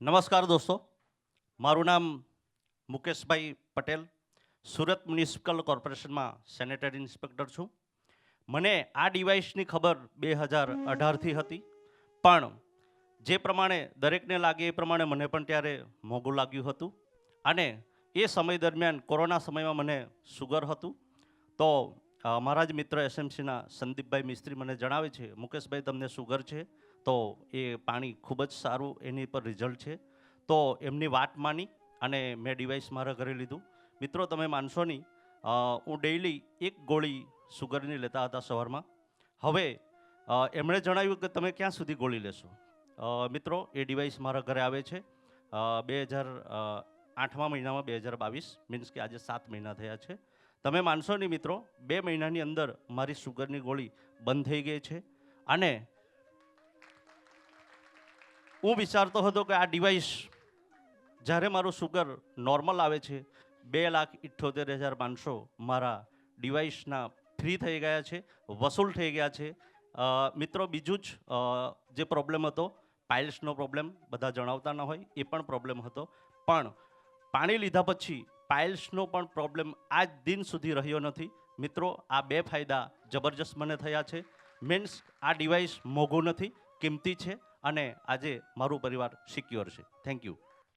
નમસ્કાર દોસ્તો, મારું નામ મુકેશભાઈ પટેલ, સુરત મ્યુનિસિપલ કોર્પોરેશનમાં સેનેટરી ઇન્સ્પેક્ટર છું. મને આ ડિવાઇસની ખબર 2018થી હતી, પણ જે પ્રમાણે દરેકને લાગે એ પ્રમાણે મને પણ ત્યારે મોંઘું લાગ્યું હતું. અને એ સમય દરમિયાન કોરોના સમયમાં મને સુગર હતું. તો મારા જ મિત્ર એસએમસીના સંદીપભાઈ મિસ્ત્રી મને જણાવે છે, મુકેશભાઈ તમને સુગર છે, તો એ પાણી ખૂબ જ સારું એની પર રિઝલ્ટ છે. તો એમની વાત માની અને મેં ડિવાઇસ મારા ઘરે લીધું. મિત્રો, તમે માનશો નહીં, હું ડેઈલી એક ગોળી સુગરની લેતા હતા સવારમાં. હવે એમણે જણાવ્યું કે તમે ક્યાં સુધી ગોળી લેશો. મિત્રો, એ ડિવાઇસ મારા ઘરે આવે છે 2008મા મહિનામાં, 2022 મીન્સ કે આજે 7 મહિના થયા છે. તમે માનશો નહીં મિત્રો, 2 મહિનાની અંદર મારી સુગરની ગોળી બંધ થઈ ગઈ છે. અને હું વિચારતો હતો કે આ ડિવાઇસ જ્યારે મારું સુગર નોર્મલ આવે છે, 2,78,500 મારા ડિવાઇસના ફ્રી થઈ ગયા છે, વસૂલ થઈ ગયા છે. મિત્રો, બીજું જ જે પ્રોબ્લેમ હતો, પાઇલ્સનો પ્રોબ્લેમ, બધા જણાવતા ન હોય, એ પણ પ્રોબ્લેમ હતો. પણ પાણી લીધા પછી પાઇલ્સનો પણ પ્રોબ્લેમ આજ દિન સુધી રહ્યો નથી. મિત્રો, આ 2 ફાયદા જબરજસ્ત મને થયા છે. મીન્સ આ ડિવાઇસ મોંઘું નથી, કિંમતી છે, અને આજે મારું પરિવાર સિક્યોર છે. Thank you.